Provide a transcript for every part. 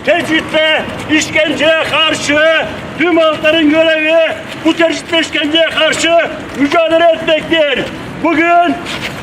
tecrit ve işkenceye karşı tüm halkların görevi bu tecrit ve işkenceye karşı mücadele etmektir. Bugün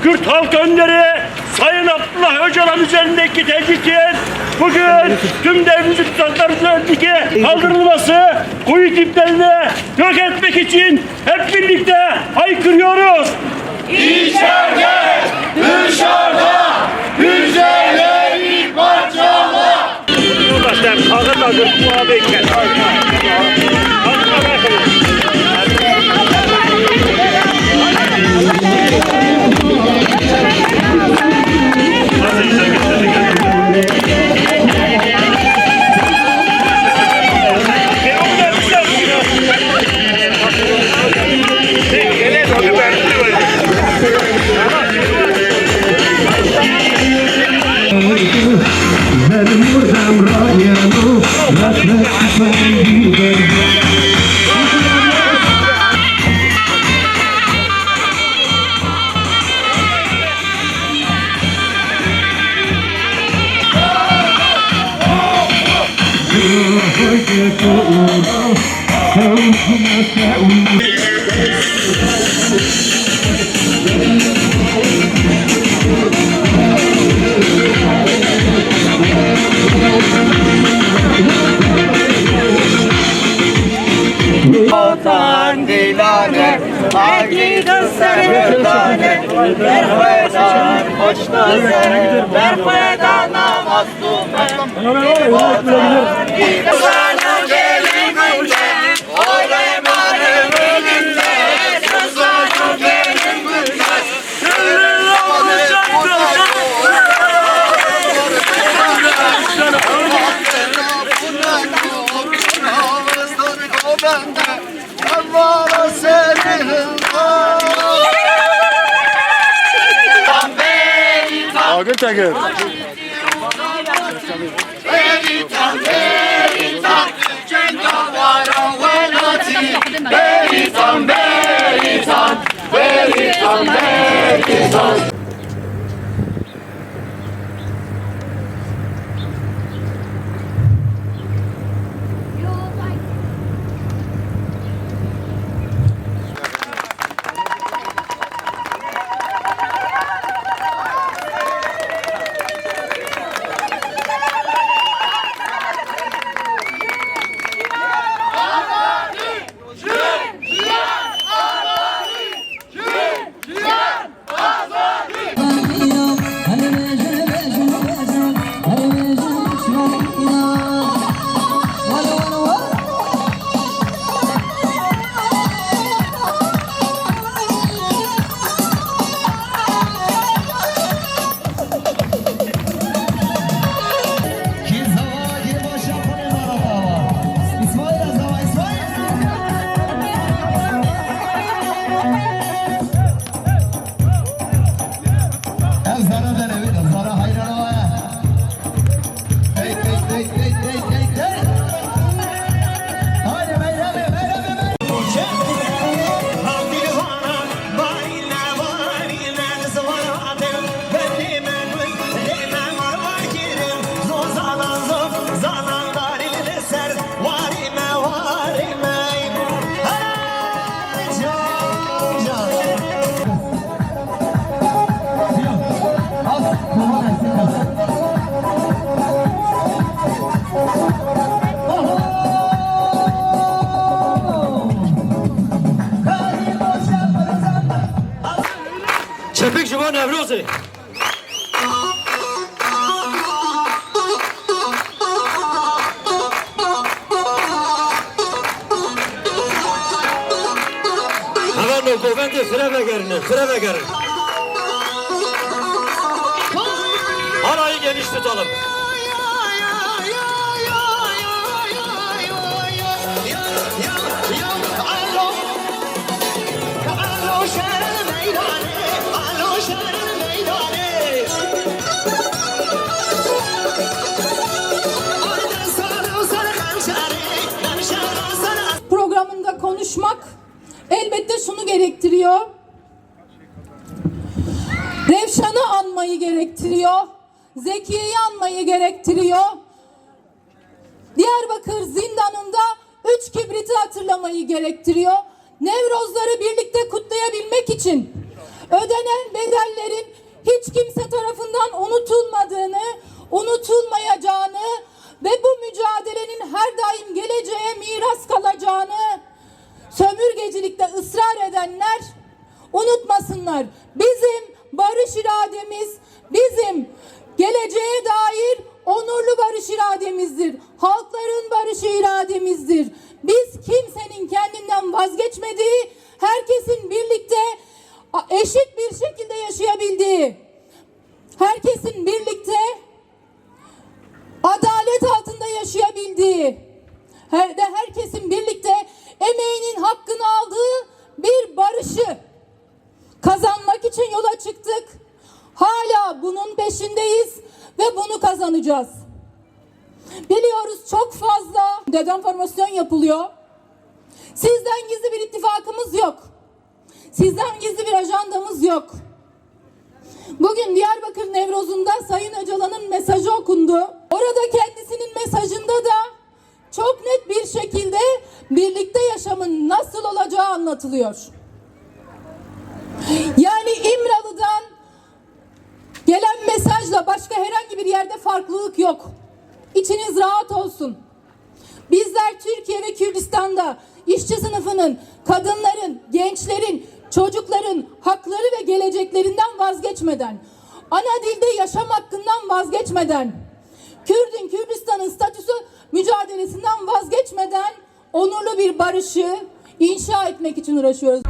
Kürt halk önderi Sayın Abdullah Öcalan üzerindeki tecritin bugün tüm devlet tutanakları üzerindeki kaldırılması, kuyu tiplerini yok etmek için hep birlikte haykırıyoruz. İçeride, dışarıda, hücreleri parçala. Başlar, ağır ağır muhabbetler. Dilane, agidin sevdane, berhuedan hoşnazere, berhuedan namazlume, vatan dilane, gelin günde, oyle marım elinde, sözler gelin günde, sürül olacak Agın takır. Çepik Cuma Nevrozi. Hemen o kuvveti sıra vegerin. Harayı geniş tutalım. Programında konuşmak elbette şunu gerektiriyor. Revşan'ı anmayı gerektiriyor. Zekiye'yi anmayı gerektiriyor. Diyarbakır zindanında 3 kibriti hatırlamayı gerektiriyor. Nevrozları birlikte kutlayabilmek için ödenen bedellerin hiç kimse tarafından unutulmadığını, unutulmayacağını ve bu mücadelenin her daim geleceğe miras kalacağını sömürgecilikte ısrar edenler unutmasınlar. Bizim barış irademiz, bizim geleceğe dair onurlu barış irademizdir. Halkların barış irademizdir. Biz kimsenin kendinden vazgeçmediği, herkesin birlikte eşit bir şekilde yaşayabildiği, herkesin birlikte adalet altında yaşayabildiği ve herkesin birlikte emeğinin hakkını aldığı bir barışı kazanmak için yola çıktık. Hala bunun peşindeyiz ve bunu kazanacağız. Biliyoruz çok fazla dezenformasyon yapılıyor. Sizden gizli bir ittifakımız yok. Sizden gizli bir ajandamız yok. Bugün Diyarbakır Nevroz'unda Sayın Öcalan'ın mesajı okundu. Orada kendisinin mesajında da çok net bir şekilde birlikte yaşamın nasıl olacağı anlatılıyor. Yani İmralı'dan gelen mesajla başka herhangi bir yerde farklılık yok. İçiniz rahat olsun. Bizler Türkiye ve Kürdistan'da işçi sınıfının, kadınların, gençlerin, çocukların hakları ve geleceklerinden vazgeçmeden, ana dilde yaşam hakkından vazgeçmeden, Kürdün, Kürdistan'ın statüsü mücadelesinden vazgeçmeden onurlu bir barışı inşa etmek için uğraşıyoruz.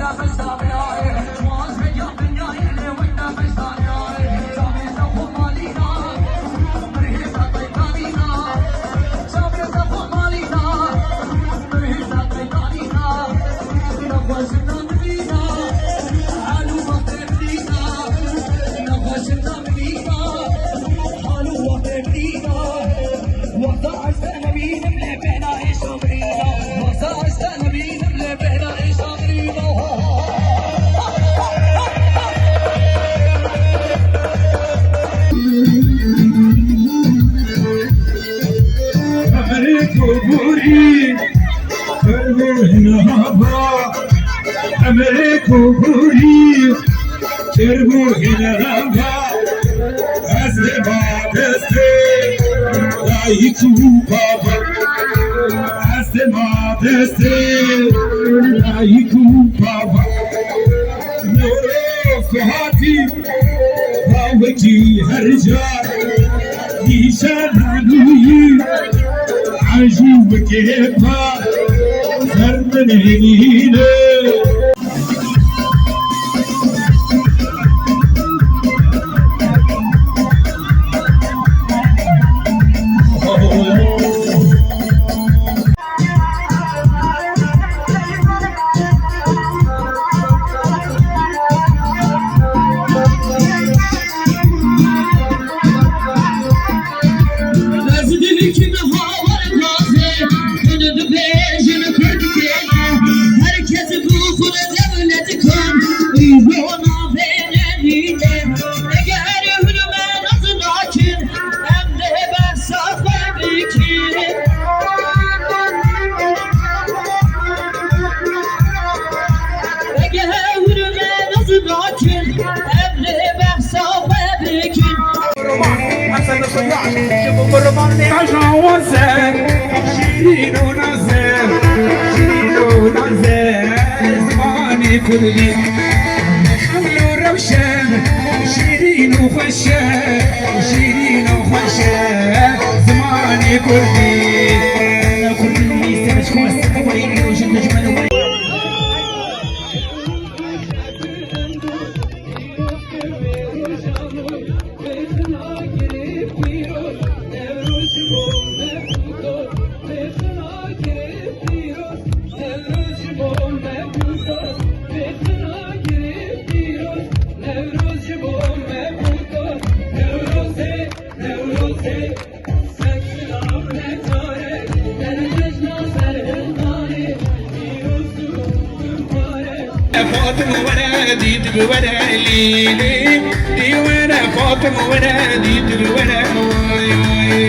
فاطمة وانا دي